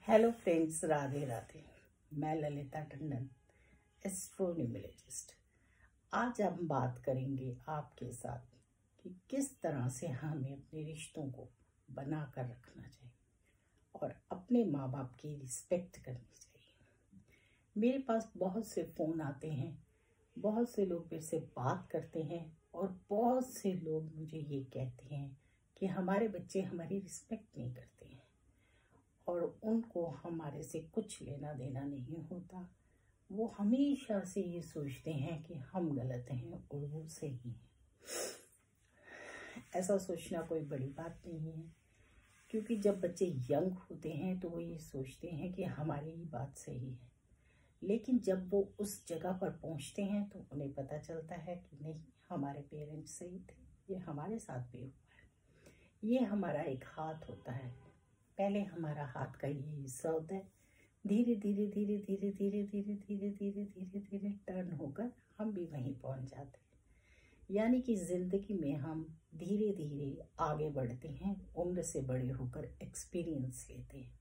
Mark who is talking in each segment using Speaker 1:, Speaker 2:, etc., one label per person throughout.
Speaker 1: Hello friends, Radhe Radhe. मैं ललिता टंडन, एस्ट्रोन्यूमरोलॉजिस्ट। आज हम बात करेंगे आपके साथ कि किस तरह से हमें अपने रिश्तों को बना कर रखना चाहिए और अपने माँ बाप की रिस्पेक्ट करनी चाहिए। मेरे पास बहुत से फ़ोन आते हैं, बहुत से लोग मेरे से बात करते हैं और बहुत से लोग मुझे ये कहते हैं कि हमारे बच्चे हमारी रिस्पेक्ट नहीं करते हैं और उनको हमारे से कुछ लेना देना नहीं होता। वो हमेशा से ये सोचते हैं कि हम गलत हैं और वो सही हैं। ऐसा सोचना कोई बड़ी बात नहीं है, क्योंकि जब बच्चे यंग होते हैं तो वो ये सोचते हैं कि हमारी ही बात सही है। लेकिन जब वो उस जगह पर पहुंचते हैं तो उन्हें पता चलता है कि नहीं, हमारे पेरेंट्स सही थे, ये हमारे साथ भी हुआ है। ये हमारा एक हाथ होता है, पहले हमारा हाथ का ये हिस्सा होता है, धीरे धीरे धीरे धीरे धीरे धीरे धीरे धीरे धीरे धीरे टर्न होकर हम भी वहीं पहुंच जाते हैं। यानी कि जिंदगी में हम धीरे धीरे आगे बढ़ते हैं, उम्र से बड़े होकर एक्सपीरियंस लेते हैं।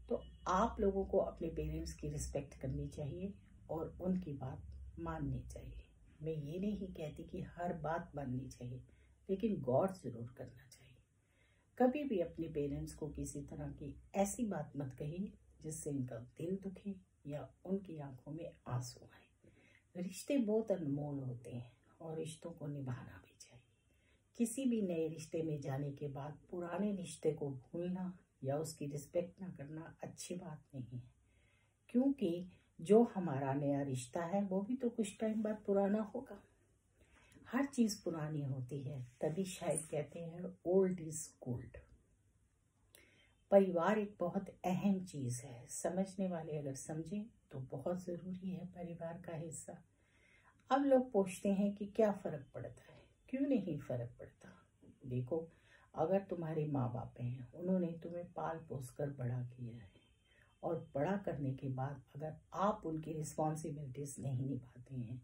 Speaker 1: तो आप लोगों को अपने पेरेंट्स की रिस्पेक्ट करनी चाहिए और उनकी बात माननी चाहिए। मैं ये नहीं कहती कि हर बात माननी चाहिए, लेकिन गौर जरूर करना चाहिए। कभी भी अपने पेरेंट्स को किसी तरह की ऐसी बात मत कहिए जिससे उनका दिल दुखे या उनकी आंखों में आंसू आए। रिश्ते बहुत अनमोल होते हैं और रिश्तों को निभाना भी चाहिए। किसी भी नए रिश्ते में जाने के बाद पुराने रिश्ते को भूलना या उसकी रिस्पेक्ट ना करना अच्छी बात नहीं है, क्योंकि जो हमारा नया रिश्ता है वो भी तो कुछ टाइम बाद पुराना होगा। हर चीज पुरानी होती है, तभी शायद कहते हैं ओल्ड इज गोल्ड। परिवार एक बहुत अहम चीज है, समझने वाले अगर समझें तो बहुत जरूरी है परिवार का हिस्सा। अब लोग पूछते हैं कि क्या फर्क पड़ता है, क्यों नहीं फर्क पड़ता। देखो, अगर तुम्हारे माँ बाप हैं, उन्होंने तुम्हें पाल पोस कर बड़ा किया है और बड़ा करने के बाद अगर आप उनकी रिस्पॉन्सिबिलिटीज नहीं निभाते हैं,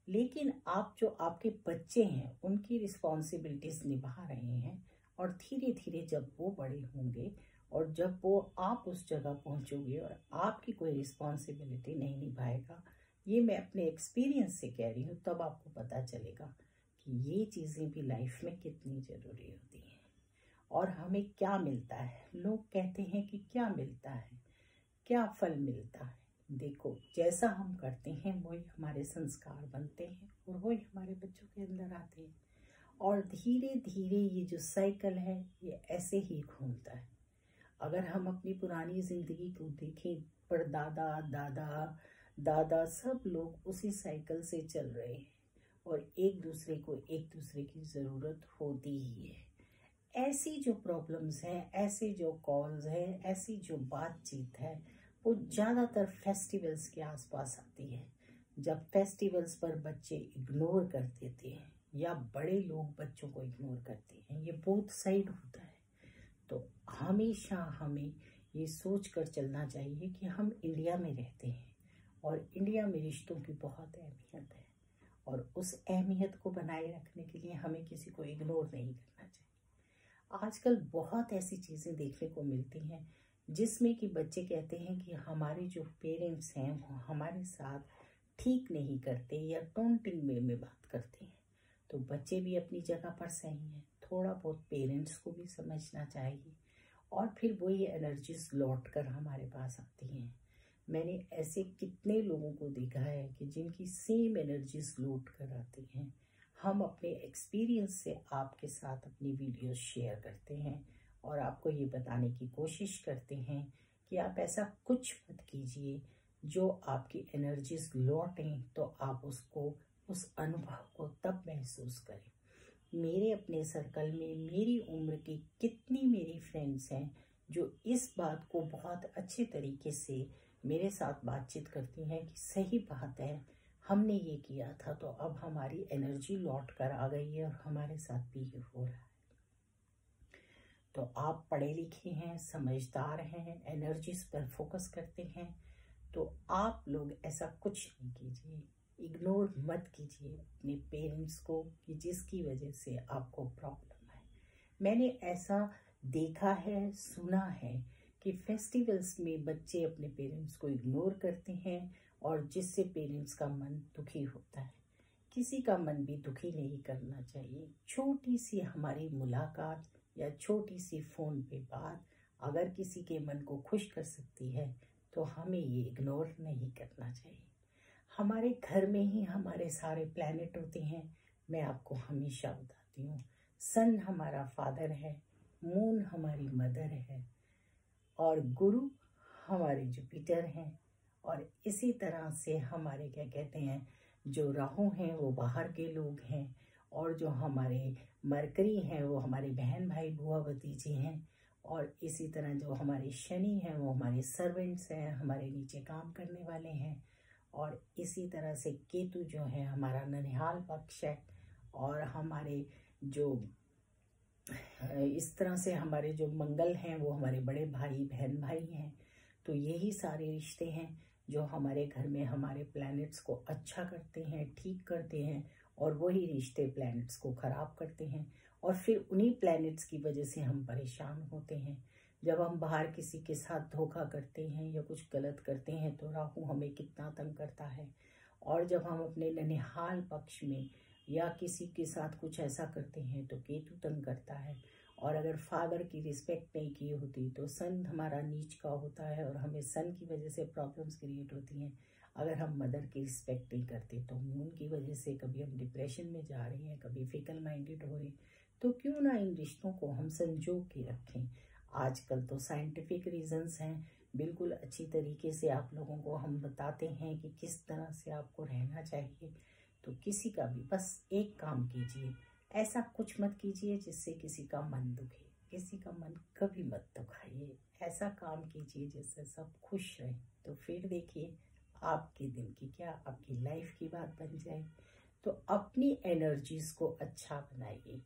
Speaker 1: लेकिन आप जो आपके बच्चे हैं उनकी रिस्पॉन्सिबिलिटीज निभा रहे हैं और धीरे धीरे जब वो बड़े होंगे और जब वो आप उस जगह पहुंचोगे और आपकी कोई रिस्पॉन्सिबिलिटी नहीं निभाएगा, ये मैं अपने एक्सपीरियंस से कह रही हूँ, तब आपको पता चलेगा कि ये चीज़ें भी लाइफ में कितनी ज़रूरी होती हैं और हमें क्या मिलता है। लोग कहते हैं कि क्या मिलता है, क्या फल मिलता है। देखो, जैसा हम करते हैं वही हमारे संस्कार बनते हैं और वही हमारे बच्चों के अंदर आते हैं और धीरे धीरे ये जो साइकिल है ये ऐसे ही घूमता है। अगर हम अपनी पुरानी जिंदगी को देखें, पर दादा दादा दादा सब लोग उसी साइकिल से चल रहे हैं और एक दूसरे की ज़रूरत होती ही है। ऐसी जो प्रॉब्लम्स हैं, ऐसे जो कॉल्स हैं, ऐसी जो बातचीत है, वो ज़्यादातर फेस्टिवल्स के आसपास आती है। जब फेस्टिवल्स पर बच्चे इग्नोर कर देते हैं या बड़े लोग बच्चों को इग्नोर करते हैं, ये बोथ साइड होता है। तो हमेशा हमें ये सोच कर चलना चाहिए कि हम इंडिया में रहते हैं और इंडिया में रिश्तों की बहुत अहमियत है और उस अहमियत को बनाए रखने के लिए हमें किसी को इग्नोर नहीं करना चाहिए। आजकल बहुत ऐसी चीज़ें देखने को मिलती हैं जिसमें कि बच्चे कहते हैं कि हमारे जो पेरेंट्स हैं वो हमारे साथ ठीक नहीं करते या टोंटिंग वे में बात करते हैं। तो बच्चे भी अपनी जगह पर सही हैं, थोड़ा बहुत पेरेंट्स को भी समझना चाहिए और फिर वही एनर्जीज लौट कर हमारे पास आती हैं। मैंने ऐसे कितने लोगों को देखा है कि जिनकी सेम एनर्जीज लौट कर आती हैं। हम अपने एक्सपीरियंस से आपके साथ अपनी वीडियोस शेयर करते हैं और आपको ये बताने की कोशिश करते हैं कि आप ऐसा कुछ मत कीजिए जो आपकी एनर्जीज लौटें तो आप उसको, उस अनुभव को तब महसूस करें। मेरे अपने सर्कल में मेरी उम्र की कितनी मेरी फ्रेंड्स हैं जो इस बात को बहुत अच्छे तरीके से मेरे साथ बातचीत करती हैं कि सही बात है, हमने ये किया था तो अब हमारी एनर्जी लौट कर आ गई है और हमारे साथ भी ये हो रहा है। तो आप पढ़े लिखे हैं, समझदार हैं, एनर्जीज पर फोकस करते हैं, तो आप लोग ऐसा कुछ नहीं कीजिए, इग्नोर मत कीजिए अपने पेरेंट्स को कि जिसकी वजह से आपको प्रॉब्लम है। मैंने ऐसा देखा है, सुना है कि फेस्टिवल्स में बच्चे अपने पेरेंट्स को इग्नोर करते हैं और जिससे पेरेंट्स का मन दुखी होता है। किसी का मन भी दुखी नहीं करना चाहिए। छोटी सी हमारी मुलाकात या छोटी सी फ़ोन पे बात अगर किसी के मन को खुश कर सकती है तो हमें ये इग्नोर नहीं करना चाहिए। हमारे घर में ही हमारे सारे प्लैनेट होते हैं। मैं आपको हमेशा बताती हूँ, सन हमारा फादर है, मून हमारी मदर है और गुरु हमारे जुपिटर हैं। और इसी तरह से हमारे क्या कहते हैं, जो राहु हैं वो बाहर के लोग हैं और जो हमारे मरकरी हैं वो हमारे बहन भाई बुआ भतीजे हैं। और इसी तरह जो हमारे शनि हैं वो हमारे सर्वेंट्स हैं, हमारे नीचे काम करने वाले हैं। और इसी तरह से केतु जो है हमारा ननिहाल पक्ष है। और हमारे जो इस तरह से हमारे जो मंगल हैं वो हमारे बड़े भाई बहन भाई हैं। तो यही सारे रिश्ते हैं जो हमारे घर में हमारे प्लैनेट्स को अच्छा करते हैं, ठीक करते हैं। और वही रिश्ते प्लैनेट्स को ख़राब करते हैं और फिर उन्हीं प्लैनेट्स की वजह से हम परेशान होते हैं। जब हम बाहर किसी के साथ धोखा करते हैं या कुछ गलत करते हैं तो राहु हमें कितना तंग करता है। और जब हम अपने ननिहाल पक्ष में या किसी के साथ कुछ ऐसा करते हैं तो केतु तंग करता है। और अगर फादर की रिस्पेक्ट नहीं की होती तो सन हमारा नीच का होता है और हमें सन की वजह से प्रॉब्लम्स क्रिएट होती हैं। अगर हम मदर की रिस्पेक्ट नहीं करते तो मून की वजह से कभी हम डिप्रेशन में जा रहे हैं, कभी फिकल माइंडेड हो रहे हैं। तो क्यों ना इन रिश्तों को हम संजो के रखें। आजकल तो साइंटिफिक रीजंस हैं, बिल्कुल अच्छी तरीके से आप लोगों को हम बताते हैं कि किस तरह से आपको रहना चाहिए। तो किसी का भी बस एक काम कीजिए, ऐसा कुछ मत कीजिए जिससे किसी का मन दुखे, किसी का मन कभी मत दुखाइए। ऐसा काम कीजिए जिससे सब खुश रहें। तो फिर देखिए आपके दिन की क्या, आपकी लाइफ की बात बन जाए। तो अपनी एनर्जीज को अच्छा बनाइए।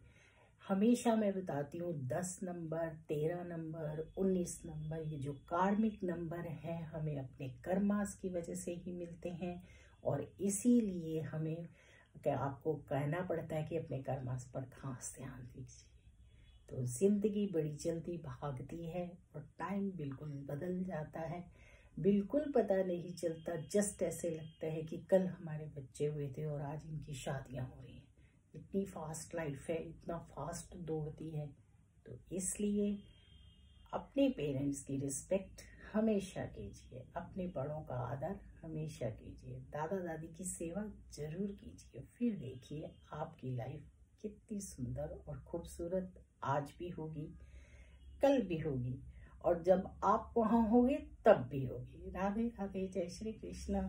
Speaker 1: हमेशा मैं बताती हूँ 10 नंबर, 13 नंबर, 19 नंबर, ये जो कार्मिक नंबर हैं हमें अपने कर्मास की वजह से ही मिलते हैं। और इसीलिए हमें क्या आपको कहना पड़ता है कि अपने कर्मास पर खास ध्यान दीजिए। तो जिंदगी बड़ी जल्दी भागती है और टाइम बिल्कुल बदल जाता है, बिल्कुल पता नहीं चलता। जस्ट ऐसे लगता है कि कल हमारे बच्चे हुए थे और आज इनकी शादियां हो रही हैं। इतनी फास्ट लाइफ है, इतना फास्ट दौड़ती है। तो इसलिए अपने पेरेंट्स की रिस्पेक्ट हमेशा कीजिए, अपने बड़ों का आदर हमेशा कीजिए, दादा दादी की सेवा जरूर कीजिए। फिर देखिए आपकी लाइफ कितनी सुंदर और खूबसूरत आज भी होगी, कल भी होगी और जब आप वहाँ होंगे तब भी होगी। राधे राधे, जय श्री कृष्ण।